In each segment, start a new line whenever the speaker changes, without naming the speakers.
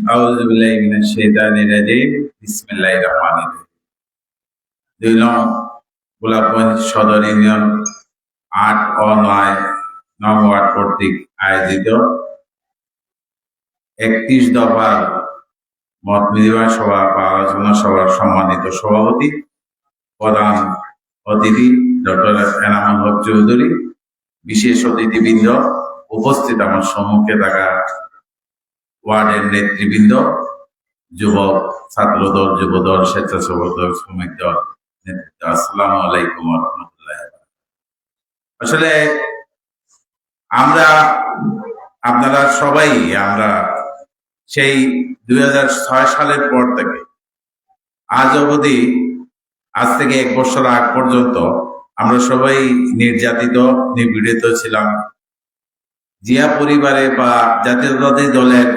আউযু বিল্লাহি মিনাশ শাইতানির রাজিম। বিসমিল্লাহির রহমানির রহিম। ২ নং গোলাপগঞ্জ সদর ইউনিয়ন ৮ ও ৯ নং ওয়ার্ড কর্তৃক আয়োজিত ৩১ দফার মত বিনিময় সভা বা আলোচনা সভার সম্মানিত সভাপতি, প্রধান অতিথি ডক্টর এনামুল হক চৌধুরী, বিশেষ অতিথিবৃন্দ, উপস্থিত আমার সম্মুখে থাকা ওয়ার্ডের নেতৃবৃন্দ, যুবক ছাত্রদল, যুবদল, স্বেচ্ছাসেবক দল, শ্রমিক দল নেতৃত্ব, আসসালামু আলাইকুম ওয়া রাহমাতুল্লাহ। আসলে আপনারা সবাই সেই ২০০৬ সালের পর থেকে আজ অবধি, আজ থেকে ১ বছর আগ পর্যন্ত আমরা সবাই নির্যাতিত, নিপীড়িত ছিলাম। জিয়া পরিবারে বা জাতীয়তাবাদী দলের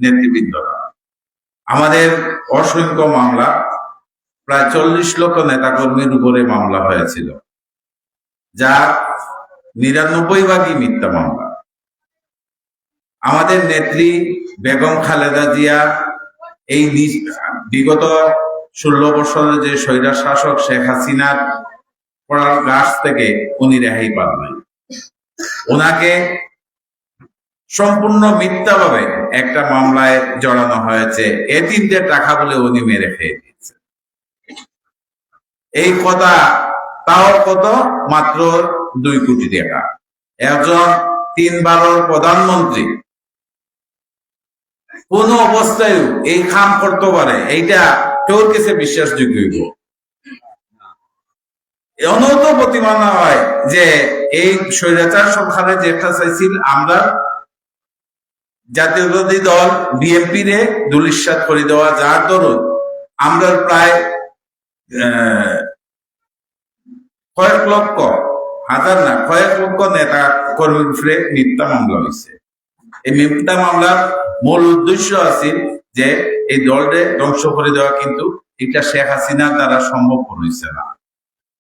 নেতৃবৃন্দরা আমাদের অসংখ্য মামলা, প্রায় ৪০ লক্ষ নেতাকর্মীর উপরে মামলা হয়েছিল, যা ৯৯ ভাগই মিথ্যা মামলা। আমাদের নেত্রী বেগম খালেদা জিয়া এই বিগত ১৬ বছরের যে স্বৈরা শাসক শেখ হাসিনার পড়ার গাছ থেকে উনি রেহাই পান নাই। ওনাকে সম্পূর্ণ মিথ্যাভাবে একটা মামলায় জড়ানো হয়েছে, এতিমদের টাকা বলে উনি মেরে খেয়ে দিয়েছে। এই কথা, তাও কত, মাত্র ২ কোটি টাকা। একজন ৩ বারের প্রধানমন্ত্রী কোন অবস্থায় এই কাম করতে পারে, এইটা কেউ কাছে বিশ্বাসযোগ্য হইব। অনত প্রতিমান হয় যে এই স্বৈরাচার সরকারের যেটা চাইছিল, আমরা জাতীয়তাবাদী দল বিএনপি রে ধূলিসাৎ করে দেওয়া, যার দরুন আমরা প্রায় কয়েক লক্ষ, হাজার না কয়েক লক্ষ নেতা কর্মীর উপরে মিথ্যা মামলা হয়েছে। এই মিথ্যা মামলার মূল উদ্দেশ্য আছে যে এই দলকে ধ্বংস করে দেওয়া, কিন্তু এটা শেখ হাসিনার দ্বারা সম্ভব হয়েছে না।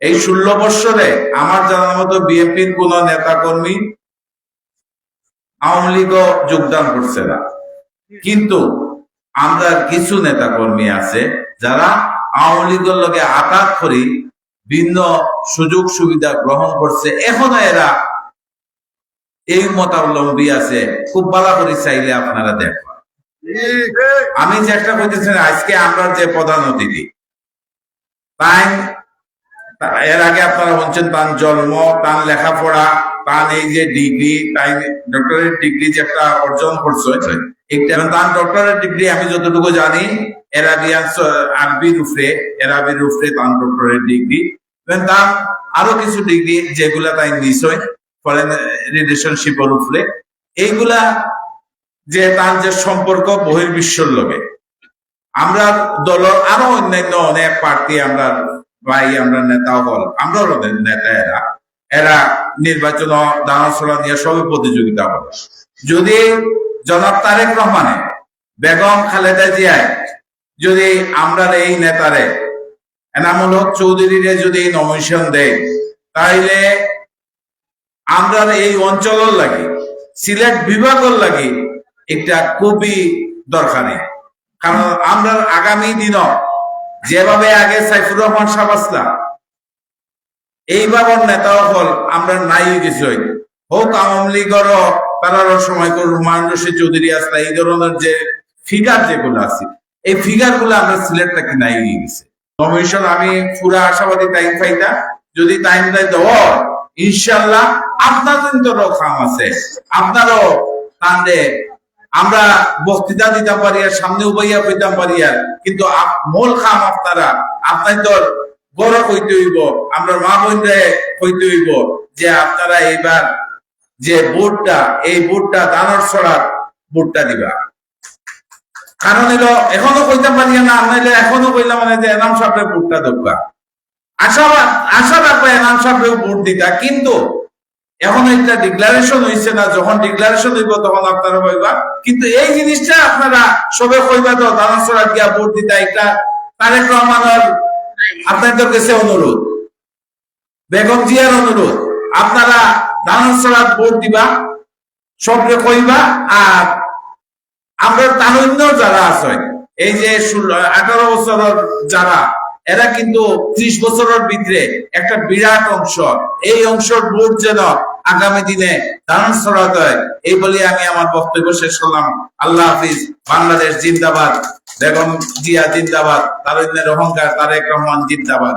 এই ১৬ বৎসরে আমার জানার মতো বিএনপির কোন নেতা কর্মী আওয়ামী লীগও যোগদান করছে না, কিন্তু আমরা কিছু নেতা কর্মী আছে যারা আওয়ামী লীগের লগে আঘাত করে ভিন্ন সুযোগ সুবিধা গ্রহণ করছে। এখনো এরা এই মতাবলম্বী আছে, খুব ভালো করে চাইলে আপনারা দেখবেন। আমি চেষ্টা করতেছি, আজকে আমরা যে প্রধান অতিথি, তাই এর আগে আপনারা বলছেন তার জন্ম, তার লেখাপড়া, তার এই যে ডিগ্রি, তাই ডক্টরেট ডিগ্রি যে একটা অর্জন করছে, তার ডক্টরেট ডিগ্রি আমি যতটুকু জানি আরবির উপরে তার ডক্টরেট ডিগ্রি, তার আরো কিছু ডিগ্রি যেগুলা তাই নিশ্চয় ফরেন রিলেশনশিপের উপরে, এইগুলা যে তার যে সম্পর্ক বহির্বিশ্বর লগে, আমরা দল আরো অন্যান্য অনেক পার্টি, আমরা ভাই, আমরা নেতা হল, আমরা নেতা, এরা নির্বাচন দাঁড়াশোনা নিয়ে সবই প্রতিযোগিতা করে। যদি জনাব তারেক রহমানে, বেগম খালেদা জিয়ায় যদি আমরা এই নেতারে এনামুল হক চৌধুরীরে যদি নমিনেশন দেয়, তাইলে আমরা এই অঞ্চলের লাগি, সিলেট বিভাগের লাগি এটা খুবই দরকারি। কারণ আমরা আগামী দিন যেভাবে আগে সাইফুর রহমান সাবাসলা, এইভাবে নেতা হল আমরা নাই গেছি, হোক আওয়ামী লীগেরও তারারও সময় করে হুমায়ুন রশিদ চৌধুরী আসলা, এই ধরনের যে ফিগার যেগুলো আছে, এই ফিগার গুলো আমরা সিলেট থেকে নাই গেছি। নমিনেশন আমি পুরা আশাবাদী টাইম পাইতা, যদি টাইম দেয় দেওয়া, ইনশাল্লাহ আপনাদেরও কাম আছে, আপনারও কান্দে আমরা বক্তৃতা দিতে পারি, আর সামনে উপাইয়া পেতাম পারি, আর কিন্তু মূল কাম আপনাদের গড় হইতে হইব, আমরা মা বোনরে হইতে হইব যে আপনারা এইবার যে ভোটটা, এই ভোটটা দানর ছড়ার ভোটটা দিবা। কারণ এলো এখনো কইতাম পারি না, নাইলে এখনো কইলাম মানে যে এনাম সাহেবের ভোটটা দরকার, আশা রাখবো এনাম সাহেবেও ভোট দিতা, কিন্তু এখন একটা ডিক্লারেশন হয়েছে না, যখন ডিক্লারেশন হইব তখন আপনারা কইবা, কিন্তু এই জিনিসটা আপনারা সবে কইবা তো দানাছড়া গিয়া ভোট দিতা, এটা তারেক রহমানের আপনাদের কাছে অনুরোধ, বেগম জিয়ার অনুরোধ, আপনারা দানাছড়া ভোট দিবা, সবরে কইবা, আর আমরা তারুণ্য যারা আছে, এই যে 18 বছরের যারা, এরা কিন্তু 30 বছরের ভিতরে একটা বিরাট অংশ, এই অংশের ভোট যেন আগামী দিনে ধারণ ছড়াতে হয়, এই বলে আমি আমার বক্তব্য শেষ করলাম। আল্লাহ হাফিজ। বাংলাদেশ জিন্দাবাদ, বেগম জিয়া জিন্দাবাদ, তারুণ্যের অহংকার তারেক রহমান জিন্দাবাদ।